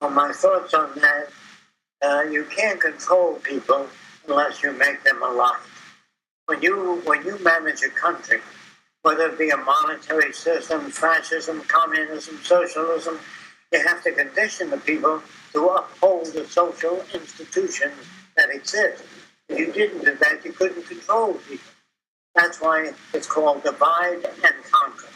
Well, my thoughts on that, you can't control people unless you make them alive. When you manage a country, whether it be a monetary system, fascism, communism, socialism, you have to condition the people to uphold the social institutions that exist. If you didn't do that, you couldn't control people. That's why it's called divide and conquer.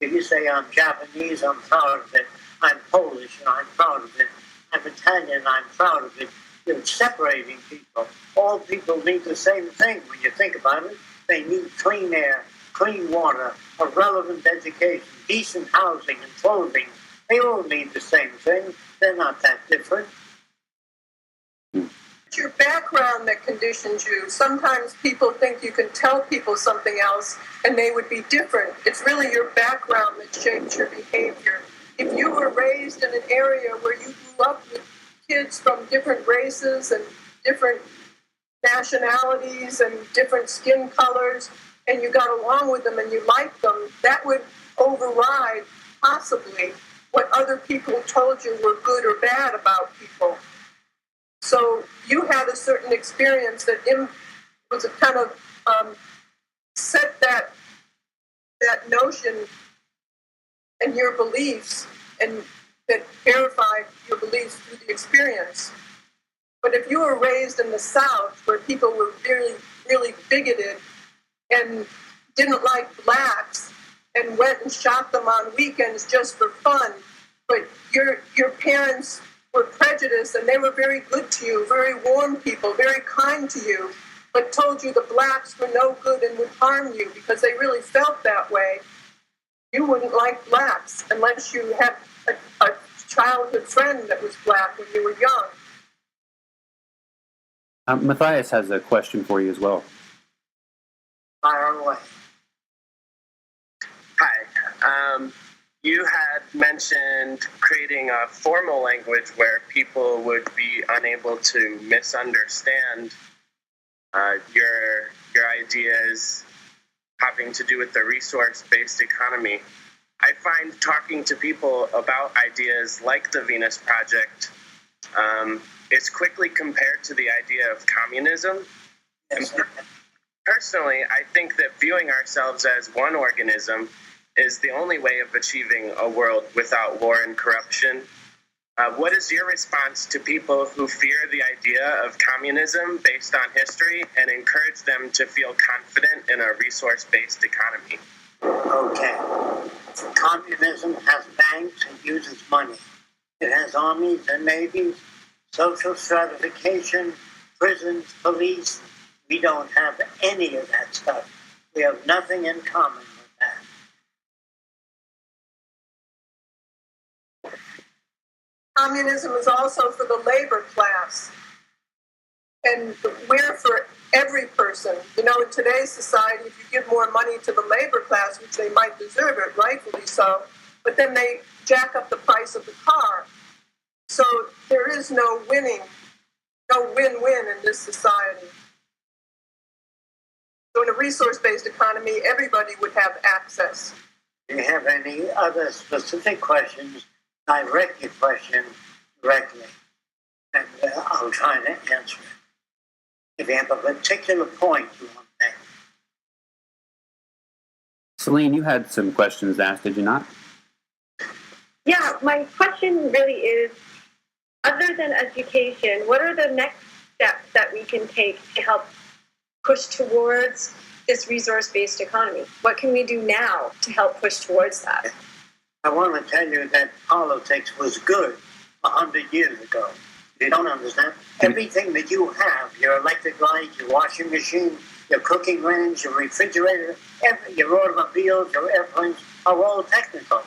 If you say, I'm Japanese, I'm proud of it. I'm Polish, and I'm proud of it. I'm Italian, I'm proud of it. You're separating people. All people need the same thing when you think about it. They need clean air, clean water, a relevant education, decent housing and clothing. They all need the same thing. They're not that different. It's your background that conditions you. Sometimes people think you can tell people something else and they would be different. It's really your background that shapes your behavior. If you were raised in an area where you grew up with kids from different races and different nationalities and different skin colors, and you got along with them and you liked them, that would override, possibly, what other people told you were good or bad about people. So you had a certain experience that was a kind of set that notion and your beliefs, and that verified your beliefs through the experience. But if you were raised in the South, where people were really, really bigoted and didn't like blacks and went and shot them on weekends just for fun, but your parents were prejudiced and they were very good to you, very warm people, very kind to you, but told you the blacks were no good and would harm you because they really felt that way, you wouldn't like blacks unless you had a childhood friend that was black when you were young. Matthias has a question for you as well. Fire away. Hi. You had mentioned creating a formal language where people would be unable to misunderstand your ideas having to do with the resource-based economy. I find talking to people about ideas like the Venus Project is quickly compared to the idea of communism. Yes. And personally, I think that viewing ourselves as one organism is the only way of achieving a world without war and corruption. What is your response to people who fear the idea of communism based on history and encourage them to feel confident in a resource-based economy? Okay. Communism has banks and uses money. It has armies and navies, social stratification, prisons, police. We don't have any of that stuff. We have nothing in common with that. Communism is also for the labor class. And we're for every person. You know, in today's society, if you give more money to the labor class, which they might deserve it, rightfully so, but then they jack up the price of the car. So there is no winning, no win-win in this society. So in a resource-based economy, everybody would have access. If you have any other specific questions, direct your question directly, and I'll try to answer it. If you have a particular point you want to make. Celene, you had some questions asked, did you not? Yeah, my question really is, other than education, what are the next steps that we can take to help push towards this resource-based economy? What can we do now to help push towards that? I want to tell you that politics was good 100 years ago. You don't understand. Everything that you have, your electric light, your washing machine, your cooking range, your refrigerator, your automobiles, your airplanes are all technical.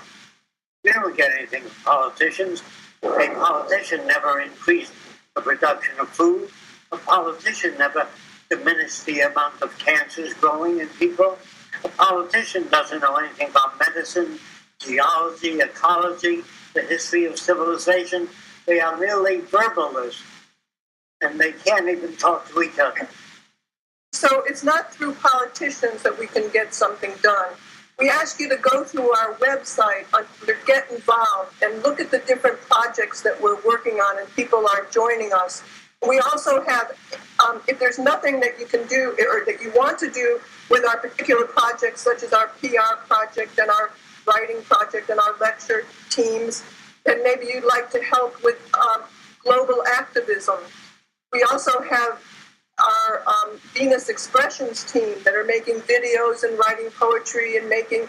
You don't get anything from politicians. A politician never increased the production of food. A politician never diminished the amount of cancers growing in people. A politician doesn't know anything about medicine, geology, ecology, the history of civilization. They are merely verbalists, and they can't even talk to each other. So it's not through politicians that we can get something done. We ask you to go through our website under Get Involved and look at the different projects projects that we're working on, and people are joining us. We also have, if there's nothing that you can do or that you want to do with our particular projects, such as our PR project and our writing project and our lecture teams, then maybe you'd like to help with global activism. We also have our Venus Expressions team that are making videos and writing poetry and making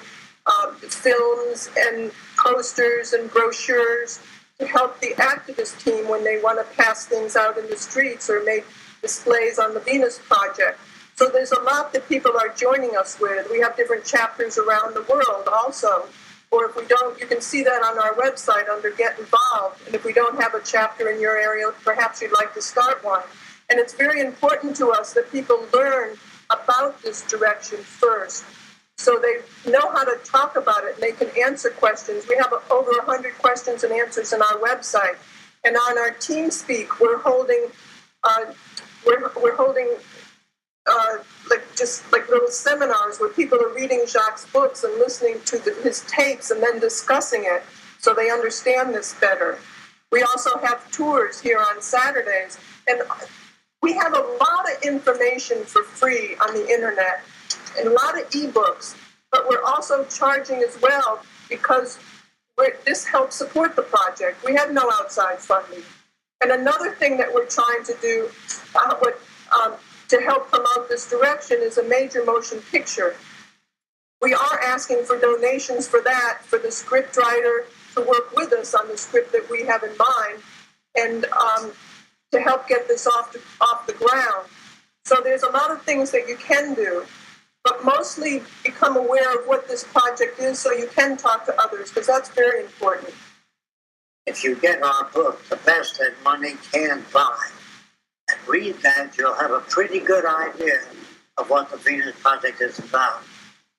films and posters and brochures to help the activist team when they want to pass things out in the streets or make displays on the Venus Project. So there's a lot that people are joining us with. We have different chapters around the world also. Or if we don't, you can see that on our website under Get Involved. And if we don't have a chapter in your area, perhaps you'd like to start one. And it's very important to us that people learn about this direction first, so they know how to talk about it and they can answer questions. We have over 100 questions and answers on our website. And on our TeamSpeak, we're holding like little seminars where people are reading Jaques' books and listening to his tapes and then discussing it so they understand this better. We also have tours here on Saturdays, and we have a lot of information for free on the internet and a lot of ebooks, but we're also charging as well because this helps support the project. We have no outside funding. And another thing that we're trying to do to help promote this direction is a major motion picture. We are asking for donations for that, for the script writer to work with us on the script that we have in mind, and to help get this off the ground. So there's a lot of things that you can do, but mostly become aware of what this project is so you can talk to others, because that's very important. If you get our book, The Best That Money Can Buy, and read that, you'll have a pretty good idea of what the Venus Project is about.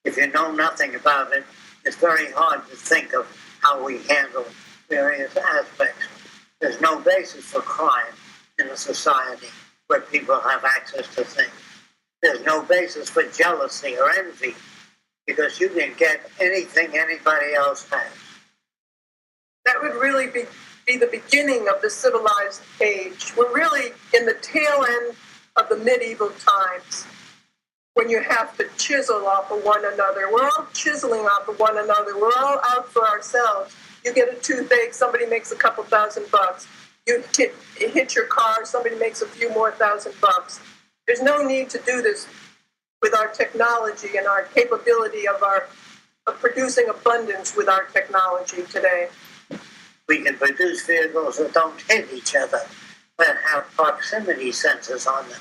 If you know nothing about it, it's very hard to think of how we handle various aspects. There's no basis for crime in a society where people have access to things. There's no basis for jealousy or envy because you can get anything anybody else has. That would really be the beginning of the civilized age. We're really in the tail end of the medieval times when you have to chisel off of one another. We're all chiseling off of one another. We're all out for ourselves. You get a toothache, somebody makes a couple $1,000. You hit your car, somebody makes a few more $1,000. There's no need to do this with our technology and our capability of producing abundance with our technology today. We can produce vehicles that don't hit each other, but have proximity sensors on them.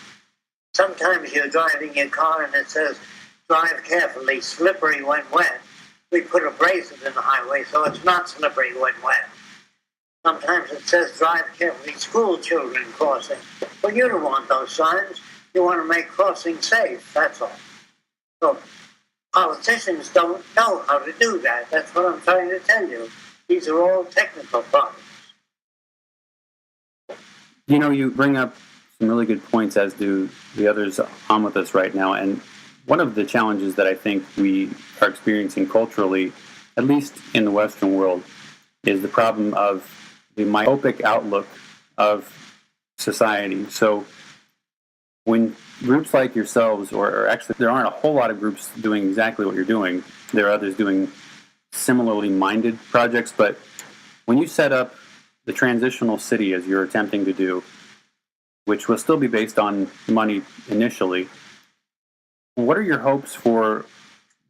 Sometimes you're driving your car and it says, drive carefully, slippery when wet. We put abrasive in the highway so it's not slippery when wet. Sometimes it says, drive carefully, school children crossing. Well, you don't want those signs. You want to make crossing safe, that's all. So politicians don't know how to do that. That's what I'm trying to tell you. These are all technical problems. You know, you bring up some really good points, as do the others on with us right now. And one of the challenges that I think we are experiencing culturally, at least in the Western world, is the problem of the myopic outlook of society. So when groups like yourselves, or actually there aren't a whole lot of groups doing exactly what you're doing, there are others doing similarly minded projects, but when you set up the transitional city as you're attempting to do, which will still be based on money initially, what are your hopes for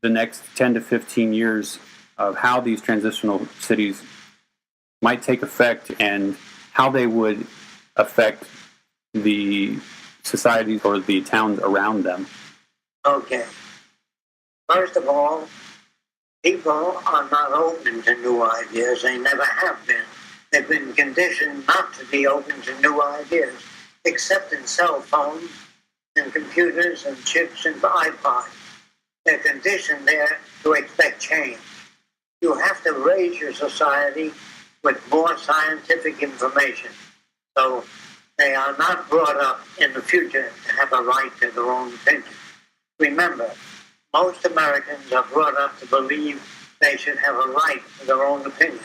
the next 10 to 15 years of how these transitional cities might take effect and how they would affect the societies or the towns around them? Okay. First of all, people are not open to new ideas. They never have been. They've been conditioned not to be open to new ideas, except in cell phones and computers and chips and iPods. They're conditioned there to expect change. You have to raise your society with more scientific information. So they are not brought up in the future to have a right to their own opinion. Remember, most Americans are brought up to believe they should have a right to their own opinion.